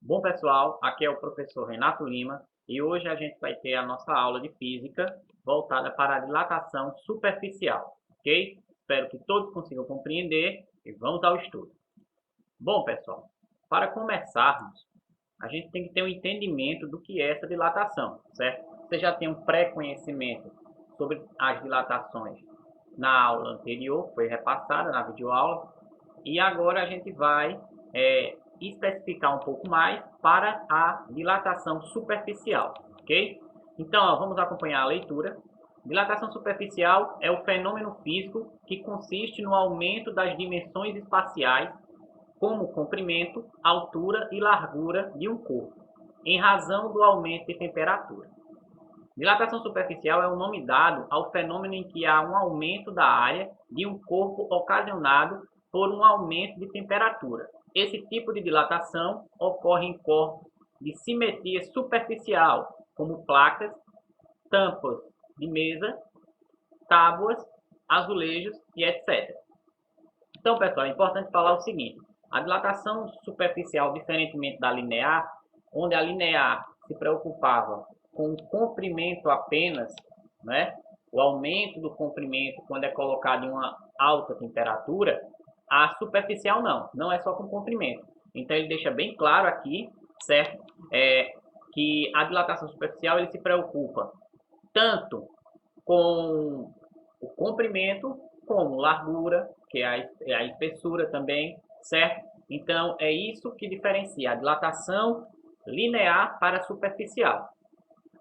Bom, pessoal, aqui é o professor Renato Lima e hoje a gente vai ter a nossa aula de física voltada para a dilatação superficial, ok? Espero que todos consigam compreender e vamos ao estudo. Bom, pessoal, para começarmos, a gente tem que ter um entendimento do que é essa dilatação, certo? Você já tem um pré-conhecimento sobre as dilatações na aula anterior, foi repassada na videoaula, e agora a gente vai especificar um pouco mais para a dilatação superficial, ok? Então, vamos acompanhar a leitura. Dilatação superficial é o fenômeno físico que consiste no aumento das dimensões espaciais, como comprimento, altura e largura de um corpo, em razão do aumento de temperatura. Dilatação superficial é o nome dado ao fenômeno em que há um aumento da área de um corpo ocasionado por um aumento de temperatura. Esse tipo de dilatação ocorre em corpos de simetria superficial, como placas, tampas de mesa, tábuas, azulejos e etc. Então, pessoal, é importante falar o seguinte: a dilatação superficial, diferentemente da linear, onde a linear se preocupava com o comprimento apenas, né? O aumento do comprimento quando é colocado em uma alta temperatura, a superficial não é só com comprimento. Então ele deixa bem claro aqui, certo? Que a dilatação superficial ele se preocupa tanto com o comprimento como largura, que é a espessura também, certo? Então é isso que diferencia a dilatação linear para a superficial.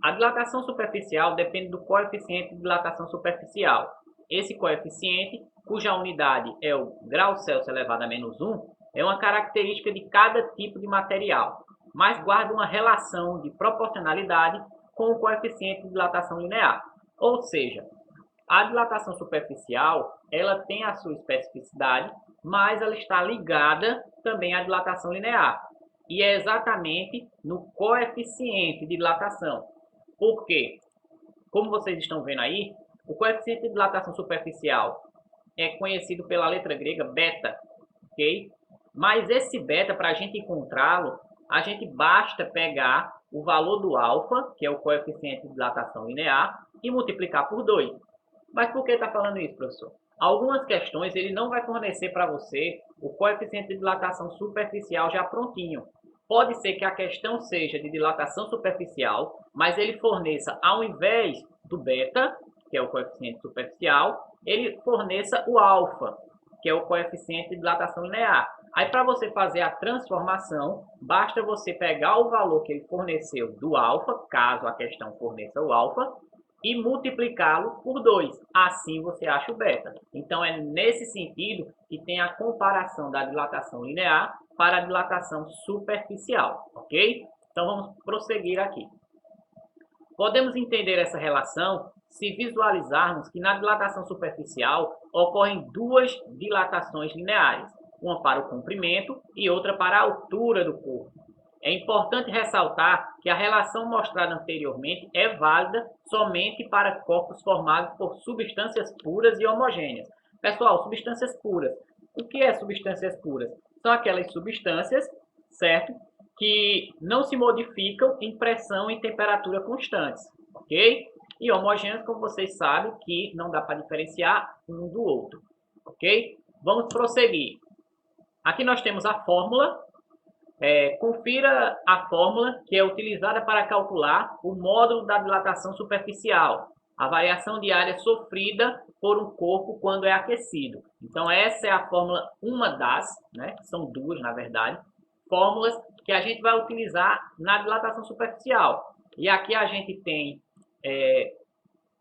A dilatação superficial depende do coeficiente de dilatação superficial. Esse coeficiente, cuja unidade é o grau Celsius elevado a -1, é uma característica de cada tipo de material, mas guarda uma relação de proporcionalidade com o coeficiente de dilatação linear. Ou seja, a dilatação superficial ela tem a sua especificidade, mas ela está ligada também à dilatação linear. E é exatamente no coeficiente de dilatação. Por quê? Como vocês estão vendo aí, o coeficiente de dilatação superficial é conhecido pela letra grega beta, ok? Mas esse beta, para a gente encontrá-lo, a gente basta pegar o valor do alfa, que é o coeficiente de dilatação linear, e multiplicar por 2. Mas por que está falando isso, professor? Algumas questões ele não vai fornecer para você o coeficiente de dilatação superficial já prontinho. Pode ser que a questão seja de dilatação superficial, mas ele forneça, ao invés do beta, que é o coeficiente superficial, ele forneça o alfa, que é o coeficiente de dilatação linear. Aí, para você fazer a transformação, basta você pegar o valor que ele forneceu do alfa, caso a questão forneça o alfa, e multiplicá-lo por 2. Assim você acha o beta. Então, é nesse sentido que tem a comparação da dilatação linear para a dilatação superficial, ok? Então, vamos prosseguir aqui. Podemos entender essa relação se visualizarmos que na dilatação superficial ocorrem duas dilatações lineares, uma para o comprimento e outra para a altura do corpo. É importante ressaltar que a relação mostrada anteriormente é válida somente para corpos formados por substâncias puras e homogêneas. Pessoal, substâncias puras. O que é substâncias puras? São aquelas substâncias, certo? Que não se modificam em pressão e temperatura constantes, ok? E homogêneos, como vocês sabem, que não dá para diferenciar um do outro, ok? Vamos prosseguir. Aqui nós temos a fórmula. Confira a fórmula que é utilizada para calcular o módulo da dilatação superficial, a variação de área sofrida por um corpo quando é aquecido. Então essa é a fórmula, uma das, né, são duas na verdade, fórmulas que a gente vai utilizar na dilatação superficial. E aqui a gente tem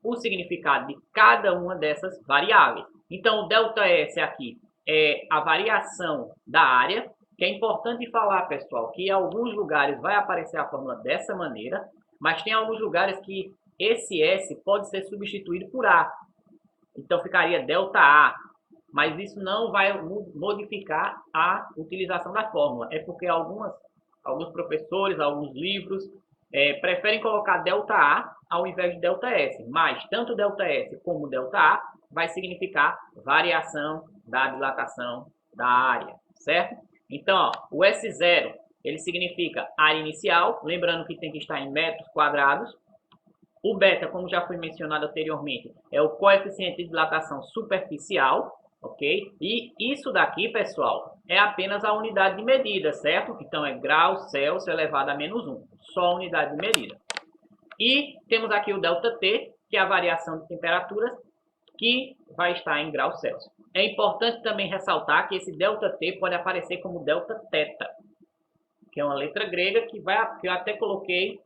o significado de cada uma dessas variáveis. Então o ΔS aqui é a variação da área, que é importante falar, pessoal, que em alguns lugares vai aparecer a fórmula dessa maneira, mas tem alguns lugares que esse S pode ser substituído por A. Então ficaria ΔA, mas isso não vai modificar a utilização da fórmula. É porque alguns professores, alguns livros, preferem colocar ΔA ao invés de ΔS. Mas tanto ΔS como ΔA vai significar variação da dilatação da área, certo? Então, ó, o S0 ele significa área inicial, lembrando que tem que estar em metros quadrados. O beta, como já foi mencionado anteriormente, é o coeficiente de dilatação superficial, ok? E isso daqui, pessoal, é apenas a unidade de medida, certo? Então, é graus Celsius elevado a -1, só a unidade de medida. E temos aqui o ΔT, que é a variação de temperaturas, que vai estar em graus Celsius. É importante também ressaltar que esse ΔT pode aparecer como Δθ, que é uma letra grega que eu até coloquei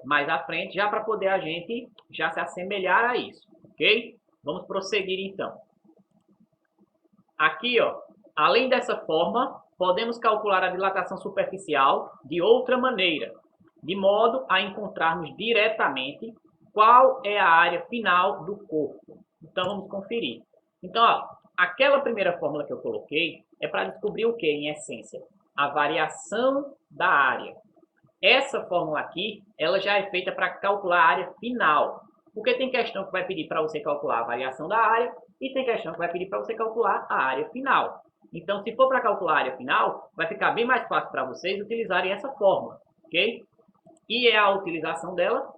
mais à frente, já para poder a gente já se assemelhar a isso, ok? Vamos prosseguir então. Aqui, ó, além dessa forma, podemos calcular a dilatação superficial de outra maneira, de modo a encontrarmos diretamente qual é a área final do corpo. Então, vamos conferir. Então, ó, aquela primeira fórmula que eu coloquei é para descobrir o que, em essência? A variação da área. Essa fórmula aqui, ela já é feita para calcular a área final. Porque tem questão que vai pedir para você calcular a variação da área e tem questão que vai pedir para você calcular a área final. Então, se for para calcular a área final, vai ficar bem mais fácil para vocês utilizarem essa fórmula, ok? E a utilização dela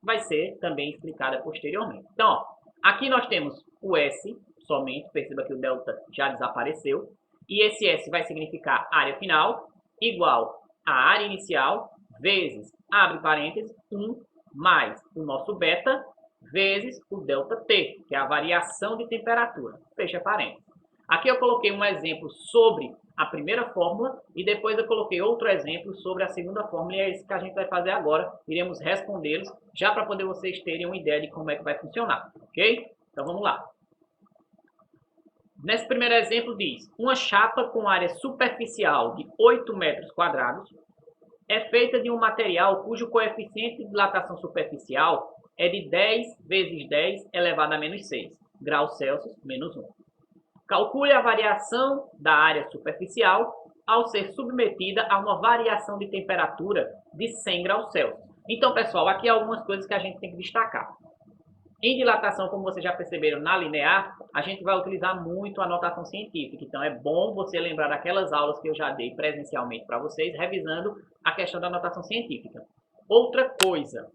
vai ser também explicada posteriormente. Então, ó, aqui nós temos o S somente, perceba que o delta já desapareceu. E esse S vai significar área final, igual a área inicial, vezes, abre parênteses, 1, mais o nosso beta, vezes o ΔT, que é a variação de temperatura, fecha parênteses. Aqui eu coloquei um exemplo sobre a primeira fórmula e depois eu coloquei outro exemplo sobre a segunda fórmula e é isso que a gente vai fazer agora. Iremos respondê-los já para poder vocês terem uma ideia de como é que vai funcionar, ok? Então vamos lá. Nesse primeiro exemplo diz, uma chapa com área superficial de 8 metros quadrados é feita de um material cujo coeficiente de dilatação superficial é de 10 vezes 10 elevado a -6 graus Celsius, -1. Calcule a variação da área superficial ao ser submetida a uma variação de temperatura de 100 graus Celsius. Então, pessoal, aqui algumas coisas que a gente tem que destacar. Em dilatação, como vocês já perceberam, na linear, a gente vai utilizar muito a notação científica. Então, é bom você lembrar daquelas aulas que eu já dei presencialmente para vocês, revisando a questão da notação científica. Outra coisa,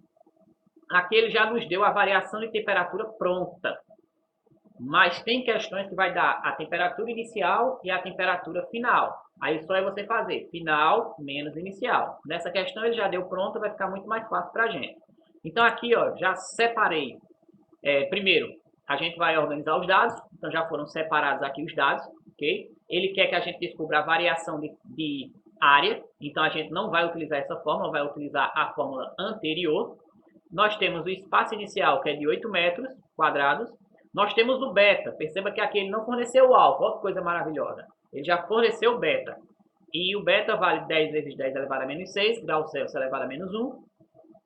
aqui ele já nos deu a variação de temperatura pronta. Mas tem questões que vai dar a temperatura inicial e a temperatura final. Aí só é você fazer final menos inicial. Nessa questão ele já deu pronta, vai ficar muito mais fácil para a gente. Então, aqui, ó, já separei. Primeiro, a gente vai organizar os dados, então já foram separados aqui os dados, ok? Ele quer que a gente descubra a variação de área, então a gente não vai utilizar essa fórmula, vai utilizar a fórmula anterior. Nós temos o espaço inicial, que é de 8 metros quadrados. Nós temos o beta, perceba que aqui ele não forneceu o alfa, olha que coisa maravilhosa. Ele já forneceu o beta. E o beta vale 10 vezes 10 elevado a -6, graus Celsius elevado a -1.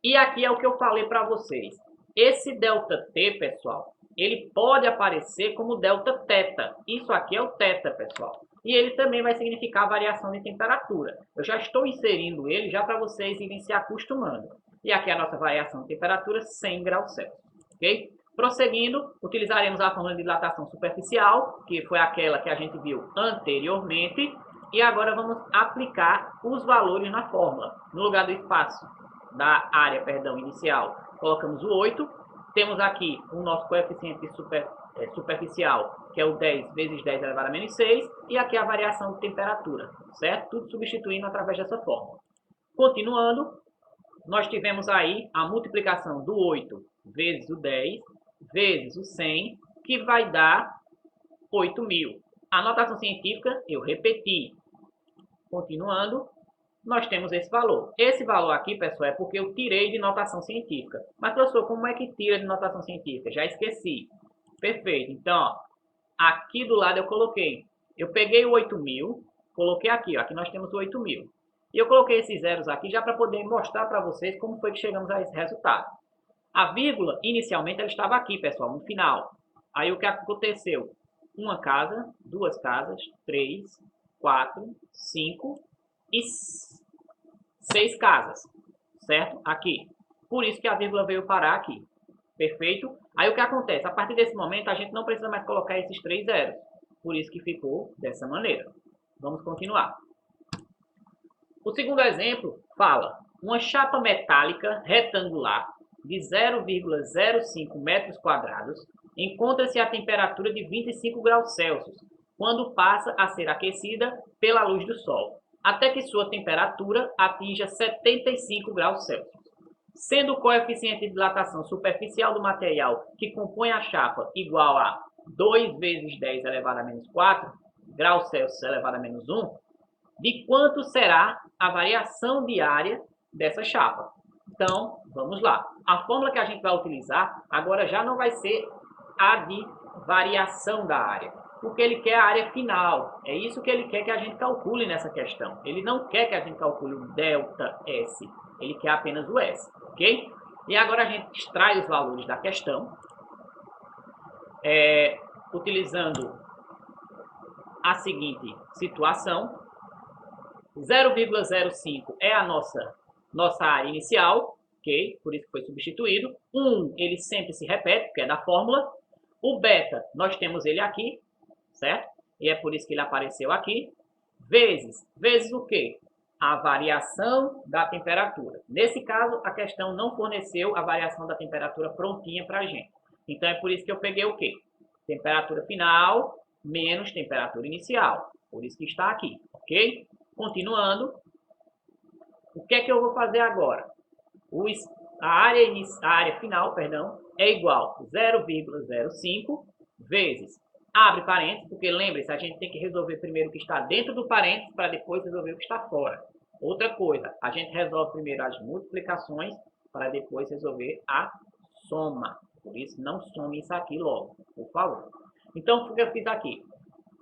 E aqui é o que eu falei para vocês. Esse ΔT, pessoal, ele pode aparecer como Δθ. Isso aqui é o θ, pessoal. E ele também vai significar a variação de temperatura. Eu já estou inserindo ele já para vocês irem se acostumando. E aqui é a nossa variação de temperatura, 100 graus Celsius. Ok? Prosseguindo, utilizaremos a fórmula de dilatação superficial, que foi aquela que a gente viu anteriormente. E agora vamos aplicar os valores na fórmula. No lugar do espaço da área, inicial, colocamos o 8. Temos aqui o nosso coeficiente superficial, que é o 10 vezes 10 elevado a -6. E aqui a variação de temperatura, certo? Tudo substituindo através dessa fórmula. Continuando, nós tivemos aí a multiplicação do 8 vezes o 10 vezes o 100, que vai dar 8.000. A notação científica, eu repeti. Continuando, nós temos esse valor. Esse valor aqui, pessoal, é porque eu tirei de notação científica. Mas, professor, como é que tira de notação científica? Já esqueci. Perfeito. Então, ó, aqui do lado eu coloquei. Eu peguei o 8.000, coloquei aqui, ó, aqui nós temos o 8.000. E eu coloquei esses zeros aqui já para poder mostrar para vocês como foi que chegamos a esse resultado. A vírgula, inicialmente, ela estava aqui, pessoal, no final. Aí o que aconteceu? Uma casa, duas casas, 3, 4, 5 e 6 casas, certo? Aqui. Por isso que a vírgula veio parar aqui. Perfeito? Aí o que acontece? A partir desse momento, a gente não precisa mais colocar esses 3 zeros. Por isso que ficou dessa maneira. Vamos continuar. O segundo exemplo fala, uma chapa metálica retangular de 0,05 metros quadrados encontra-se a temperatura de 25 graus Celsius, quando passa a ser aquecida pela luz do sol, até que sua temperatura atinja 75 graus Celsius. Sendo o coeficiente de dilatação superficial do material que compõe a chapa igual a 2 vezes 10 elevado a menos 4 graus Celsius elevado a menos 1, de quanto será a variação diária dessa chapa. Então, vamos lá. A fórmula que a gente vai utilizar agora já não vai ser a de variação da área, porque ele quer a área final. É isso que ele quer que a gente calcule nessa questão. Ele não quer que a gente calcule o ΔS, ele quer apenas o S, ok? E agora a gente extrai os valores da questão, utilizando a seguinte situação. 0,05 é a nossa área inicial, ok? Por isso que foi substituído. 1, ele sempre se repete, porque é da fórmula. O beta, nós temos ele aqui, certo? E é por isso que ele apareceu aqui. Vezes o quê? A variação da temperatura. Nesse caso, a questão não forneceu a variação da temperatura prontinha para a gente. Então, é por isso que eu peguei o quê? Temperatura final menos temperatura inicial. Por isso que está aqui, ok? Continuando, o que é que eu vou fazer agora? A área final, é igual a 0,05 vezes, abre parênteses, porque lembre-se, a gente tem que resolver primeiro o que está dentro do parênteses para depois resolver o que está fora. Outra coisa, a gente resolve primeiro as multiplicações para depois resolver a soma. Por isso, não some isso aqui logo, por favor. Então, o que eu fiz aqui?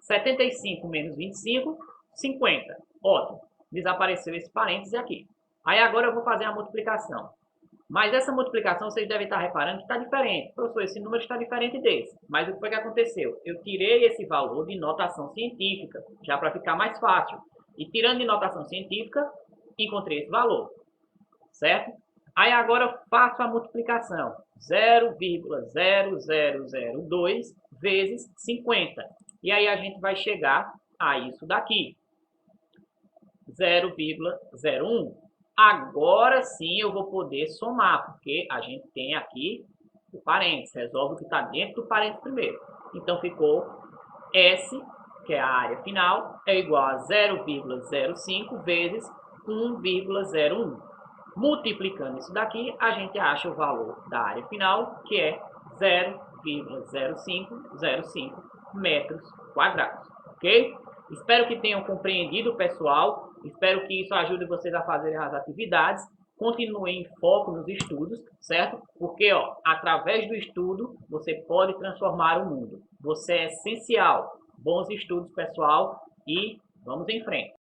75 menos 25, 50. Ótimo. Desapareceu esse parêntese aqui. Aí agora eu vou fazer a multiplicação. Mas essa multiplicação, vocês devem estar reparando que está diferente. Professor, esse número está diferente desse. Mas o que foi que aconteceu? Eu tirei esse valor de notação científica, já para ficar mais fácil. E tirando de notação científica, encontrei esse valor. Certo? Aí agora eu faço a multiplicação. 0,0002 vezes 50. E aí a gente vai chegar a isso daqui. 0,01. Agora sim eu vou poder somar, porque a gente tem aqui o parênteses. Resolve o que está dentro do parênteses primeiro. Então ficou S, que é a área final, é igual a 0,05 vezes 1,01. Multiplicando isso daqui, a gente acha o valor da área final, que é 0,0505 metros quadrados, ok? Espero que tenham compreendido, pessoal. Espero que isso ajude vocês a fazerem as atividades. Continuem em foco nos estudos, certo? Porque, através do estudo, você pode transformar o mundo. Você é essencial. Bons estudos, pessoal, e vamos em frente.